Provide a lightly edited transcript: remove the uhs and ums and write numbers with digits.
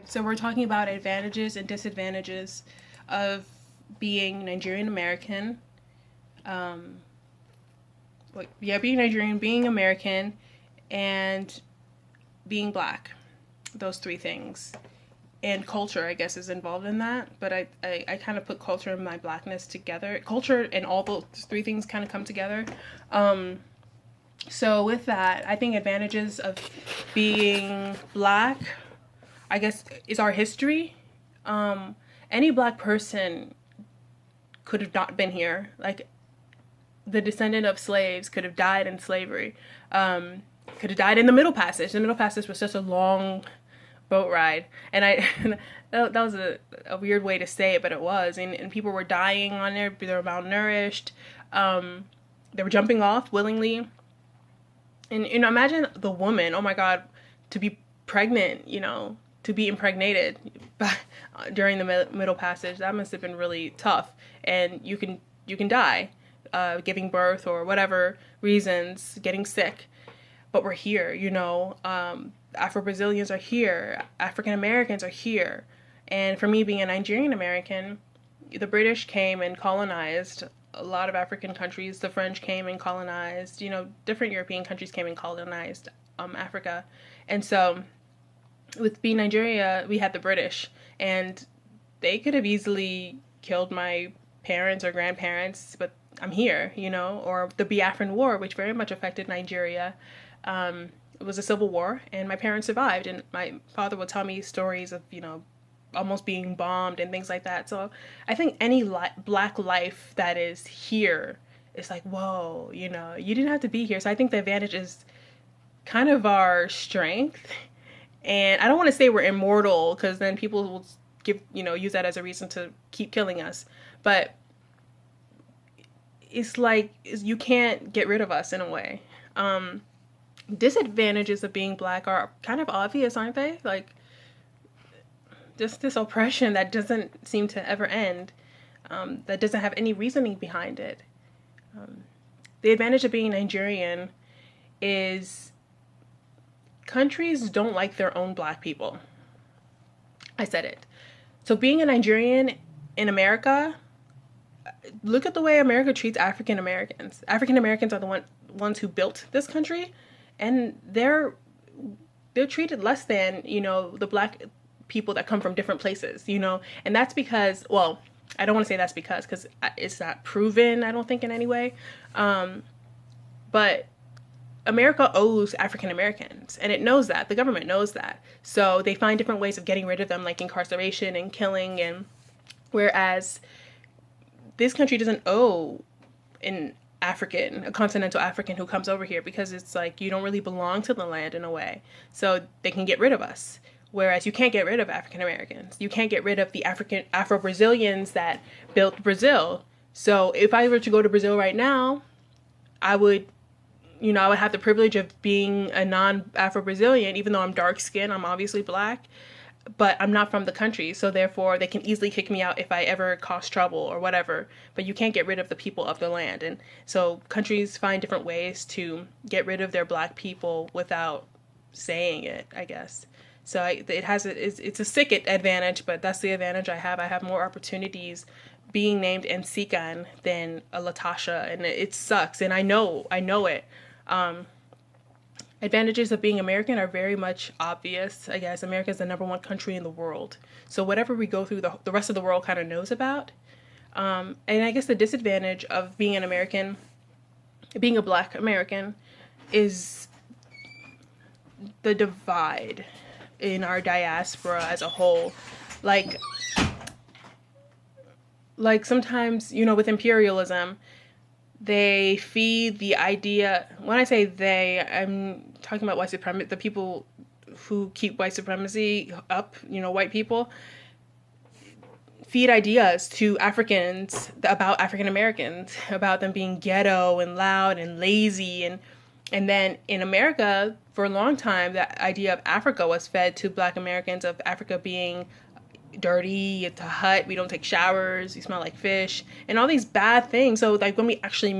So we're talking about advantages and disadvantages of being Nigerian American. Um, being Nigerian, being American, and being black. Those three things. And culture, I guess, is involved in that. But I kind of put culture and my blackness together. Culture and all those three things kind of come together. So with that, I think advantages of being black, I guess, is our history. Any black person could have not been here. Like, the descendant of slaves could have died in slavery. Could have died in the Middle Passage. The Middle Passage was such a long boat ride, and that was a weird way to say it, but it was. And people were dying on there. They were malnourished. They were jumping off willingly. And imagine the woman. Oh my God, to be pregnant. To be impregnated during the Middle Passage. That must have been really tough. And you can die, giving birth or whatever reasons, getting sick. But we're here, Afro-Brazilians are here. African Americans are here. And for me, being a Nigerian American, the British came and colonized a lot of African countries. The French came and colonized, different European countries came and colonized Africa. And so with being Nigeria, we had the British, and they could have easily killed my parents or grandparents, but I'm here, or the Biafran War, which very much affected Nigeria. It was a civil war, and my parents survived, and my father would tell me stories of, almost being bombed and things like that. So I think any black life that is here is like, whoa, you didn't have to be here. So I think the advantage is kind of our strength. And I don't want to say we're immortal, because then people will use that as a reason to keep killing us. But it's like you can't get rid of us in a way. Disadvantages of being black are kind of obvious, aren't they? Like, just this oppression that doesn't seem to ever end, that doesn't have any reasoning behind it. The advantage of being Nigerian is countries don't like their own black people. I said it. So being a Nigerian in America, look at the way America treats African Americans. African Americans are the ones who built this country, and they're treated less than, the black people that come from different places, and that's because, well, I don't want to say that's because it's not proven, I don't think, in any way, but America owes African Americans, and it knows that. The government knows that. So they find different ways of getting rid of them, like incarceration and killing, and whereas this country doesn't owe a continental African who comes over here, because it's like you don't really belong to the land in a way. So they can get rid of us. Whereas you can't get rid of African Americans. You can't get rid of the Afro-Brazilians that built Brazil. So if I were to go to Brazil right now, I would have the privilege of being a non-Afro-Brazilian, even though I'm dark skinned, I'm obviously black, but I'm not from the country. So therefore they can easily kick me out if I ever cause trouble or whatever. But you can't get rid of the people of the land. And so countries find different ways to get rid of their black people without saying it, I guess. So it's a sick advantage, but that's the advantage I have. I have more opportunities being named Nsikan than a Latasha, and it sucks, and I know it. Advantages of being American are very much obvious. I guess America is the #1 country in the world. So whatever we go through, the rest of the world kind of knows about. And I guess the disadvantage of being an American, being a black American, is the divide in our diaspora as a whole. Like sometimes, with imperialism, they feed the idea, when I say they, I'm talking about white supremacy, the people who keep white supremacy up, white people, feed ideas to Africans about African Americans, about them being ghetto and loud and lazy, and then in America, for a long time, that idea of Africa was fed to black Americans, of Africa being dirty, it's a hut, we don't take showers, we smell like fish, and all these bad things. So like when we actually meet